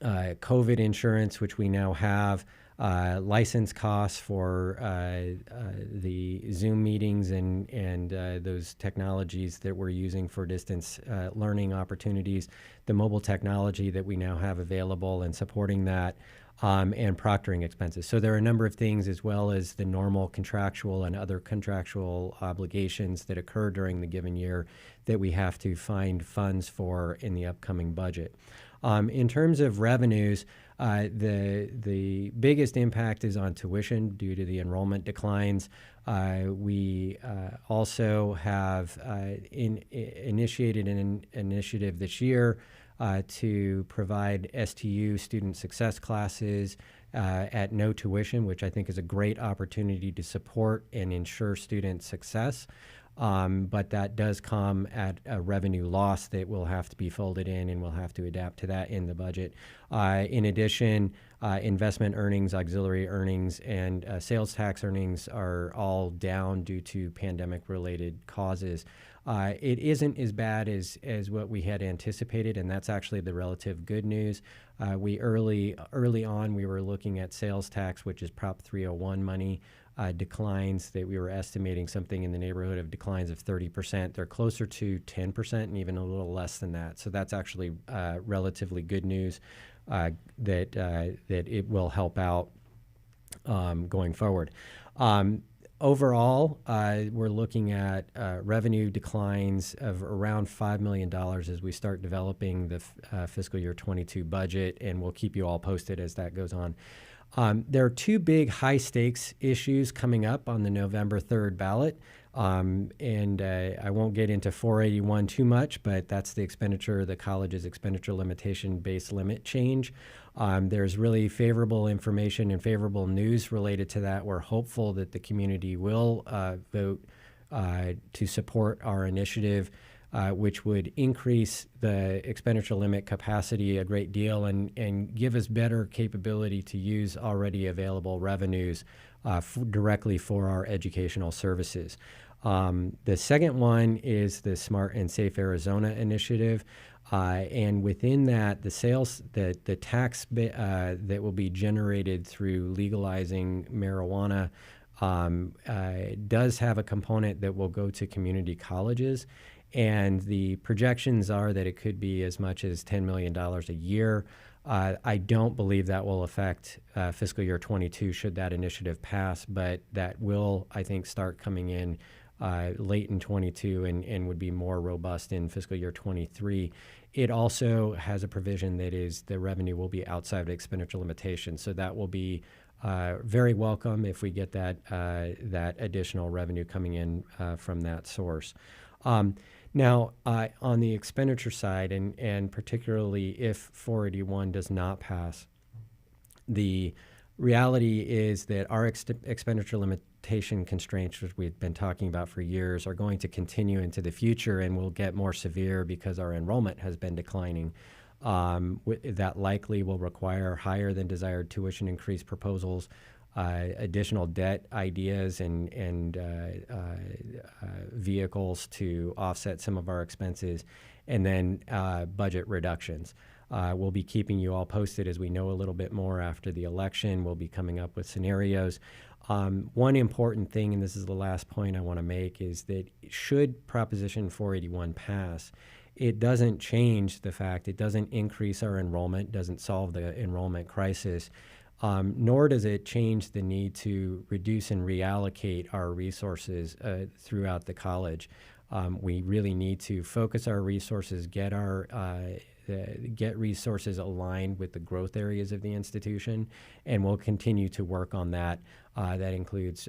COVID insurance, which we now have, license costs for the Zoom meetings and those technologies that we're using for distance learning opportunities, the mobile technology that we now have available and supporting that, and proctoring expenses. So there are a number of things, as well as the normal contractual and other contractual obligations that occur during the given year, that we have to find funds for in the upcoming budget. In terms of revenues, the biggest impact is on tuition due to the enrollment declines. We also have initiated an initiative this year to provide STU student success classes at no tuition, which I think is a great opportunity to support and ensure student success. But that does come at a revenue loss that will have to be folded in, and we'll have to adapt to that in the budget. In addition, investment earnings, auxiliary earnings, and sales tax earnings are all down due to pandemic-related causes. It isn't as bad as what we had anticipated, and that's actually the relative good news. We early on, we were looking at sales tax, which is Prop 301 money, declines that we were estimating something in the neighborhood of declines of 30%. They're closer to 10% and even a little less than that. So that's actually relatively good news that it will help out going forward. Overall, we're looking at revenue declines of around $5 million as we start developing the fiscal year 22 budget, and we'll keep you all posted as that goes on. There are two big high-stakes issues coming up on the November 3rd ballot, and I won't get into 481 too much, but that's the college's expenditure limitation base limit change. There's really favorable information and favorable news related to that. We're hopeful that the community will vote to support our initiative, which would increase the expenditure limit capacity a great deal and give us better capability to use already available revenues directly for our educational services. The second one is the Smart and Safe Arizona initiative. And within that, the tax that will be generated through legalizing marijuana does have a component that will go to community colleges. And the projections are that it could be as much as $10 million a year. I don't believe that will affect fiscal year 22 should that initiative pass, but that will, I think, start coming in late in 22 and would be more robust in fiscal year 23. It also has a provision that is the revenue will be outside of expenditure limitations. So that will be very welcome if we get that additional revenue coming in from that source. Now, on the expenditure side, and particularly if 481 does not pass, the reality is that our expenditure limitation constraints, which we've been talking about for years, are going to continue into the future and will get more severe because our enrollment has been declining. That likely will require higher than desired tuition increase proposals, additional debt ideas and vehicles to offset some of our expenses, and then budget reductions. We'll be keeping you all posted as we know a little bit more after the election. We'll be coming up with scenarios. One important thing, and this is the last point I want to make, is that should Proposition 481 pass, it doesn't change the fact, it doesn't increase our enrollment, doesn't solve the enrollment crisis, nor does it change the need to reduce and reallocate our resources throughout the college. We really need to focus our resources, get resources aligned with the growth areas of the institution, and we'll continue to work on that. That includes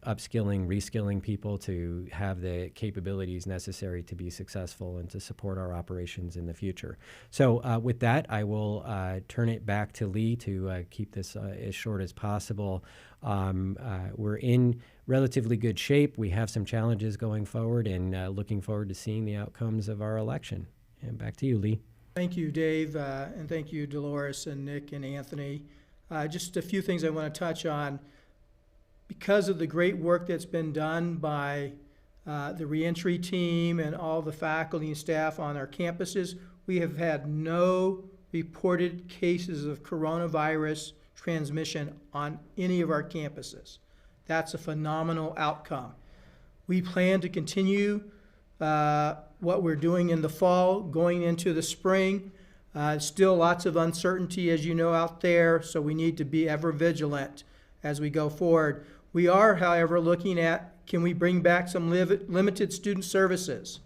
upskilling, reskilling people to have the capabilities necessary to be successful and to support our operations in the future. So with that, I will turn it back to Lee to keep this as short as possible. We're in relatively good shape. We have some challenges going forward, and looking forward to seeing the outcomes of our election. And back to you, Lee. Thank you, Dave, and thank you, Dolores and Nick and Anthony. Just a few things I want to touch on. Because of the great work that's been done by the reentry team and all the faculty and staff on our campuses, we have had no reported cases of coronavirus transmission on any of our campuses. That's a phenomenal outcome. We plan to continue what we're doing in the fall, going into the spring. Still lots of uncertainty, as you know, out there, so we need to be ever vigilant as we go forward. We are, however, looking at, can we bring back some limited student services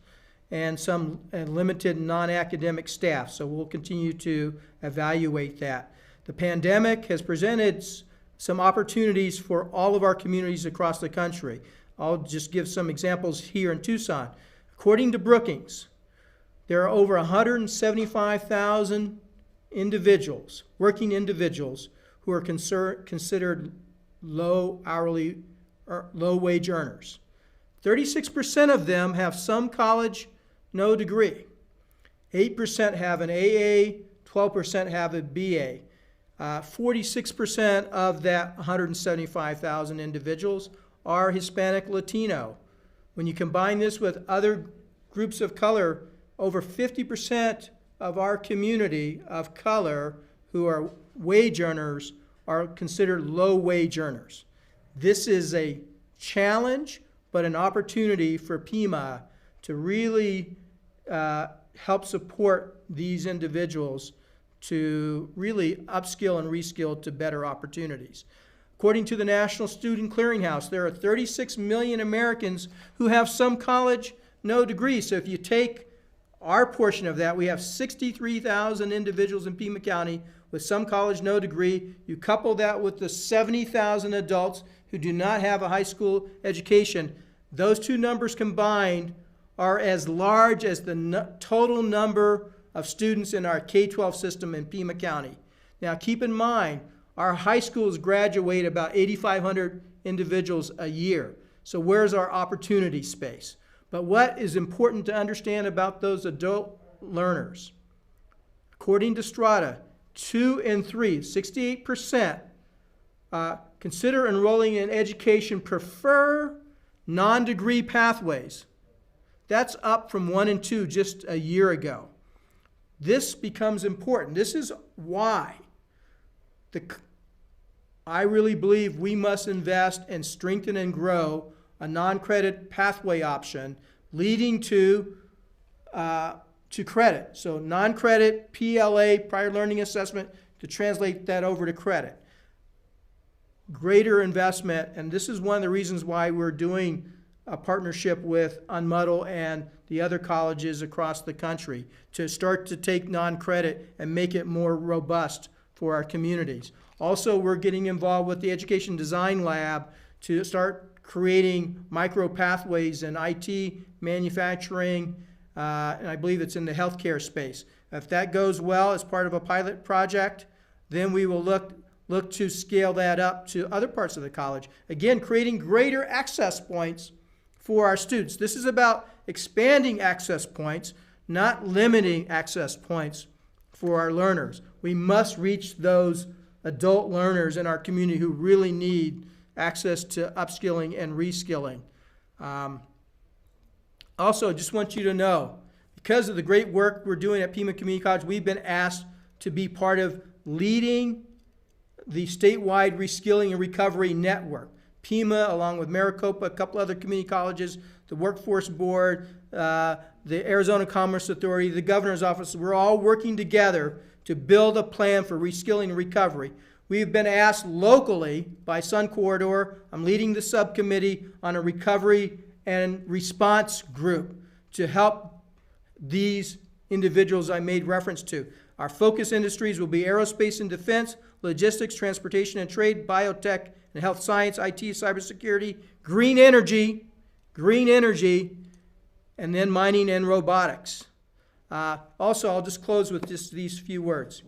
and some limited non-academic staff? So we'll continue to evaluate that. The pandemic has presented some opportunities for all of our communities across the country. I'll just give some examples here in Tucson. According to Brookings, there are over 175,000 individuals, working individuals, who are considered low wage earners. 36% of them have some college, no degree. 8% have an AA, 12% have a BA. 46% of that 175,000 individuals are Hispanic Latino. When you combine this with other groups of color, over 50% of our community of color who are wage earners are considered low wage earners. This is a challenge, but an opportunity for PIMA to really help support these individuals to really upskill and reskill to better opportunities. According to the National Student Clearinghouse, there are 36 million Americans who have some college, no degree. So if you take our portion of that, we have 63,000 individuals in Pima County with some college, no degree. You couple that with the 70,000 adults who do not have a high school education. Those two numbers combined are as large as the total number of students in our K-12 system in Pima County. Now keep in mind, our high schools graduate about 8,500 individuals a year. So where's our opportunity space? But what is important to understand about those adult learners? According to Strata, 2 in 3, 68%, consider enrolling in education, prefer non-degree pathways. That's up from 1 in 2 just a year ago. This becomes important. This is why I really believe we must invest and strengthen and grow a non-credit pathway option leading to credit. So non-credit, PLA, prior learning assessment, to translate that over to credit. Greater investment, and this is one of the reasons why we're doing a partnership with Unmuddle and the other colleges across the country to start to take non-credit and make it more robust for our communities. Also, we're getting involved with the Education Design Lab to start creating micro pathways in IT, manufacturing, and I believe it's in the healthcare space. If that goes well as part of a pilot project, then we will look to scale that up to other parts of the college. Again, creating greater access points for our students. This is about expanding access points, not limiting access points for our learners. We must reach those adult learners in our community who really need access to upskilling and reskilling. Also, just want you to know, because of the great work we're doing at Pima Community College, we've been asked to be part of leading the statewide reskilling and recovery network. Pima, along with Maricopa, a couple other community colleges, the Workforce Board, the Arizona Commerce Authority, the Governor's Office, we're all working together to build a plan for reskilling and recovery. We've been asked locally by Sun Corridor, I'm leading the subcommittee on a recovery and response group to help these individuals I made reference to. Our focus industries will be aerospace and defense, logistics, transportation and trade, biotech and health science, IT, cybersecurity, green energy, and then mining and robotics. Also, I'll just close with just these few words.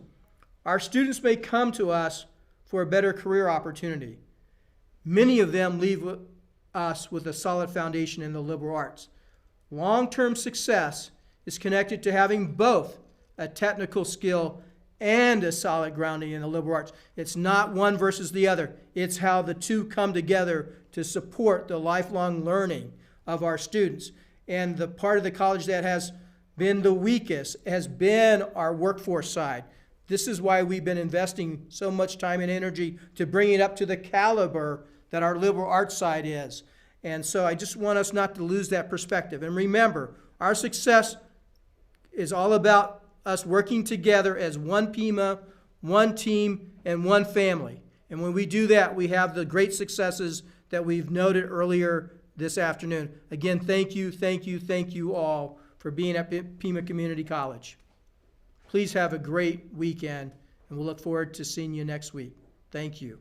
Our students may come to us for a better career opportunity. Many of them leave us with a solid foundation in the liberal arts. Long-term success is connected to having both a technical skill and a solid grounding in the liberal arts. It's not one versus the other. It's how the two come together to support the lifelong learning of our students. And the part of the college that has been the weakest has been our workforce side. This is why we've been investing so much time and energy to bring it up to the caliber that our liberal arts side is. And so I just want us not to lose that perspective. And remember, our success is all about us working together as one Pima, one team, and one family. And when we do that, we have the great successes that we've noted earlier this afternoon. Again, thank you all for being at Pima Community College. Please have a great weekend, and we'll look forward to seeing you next week. Thank you.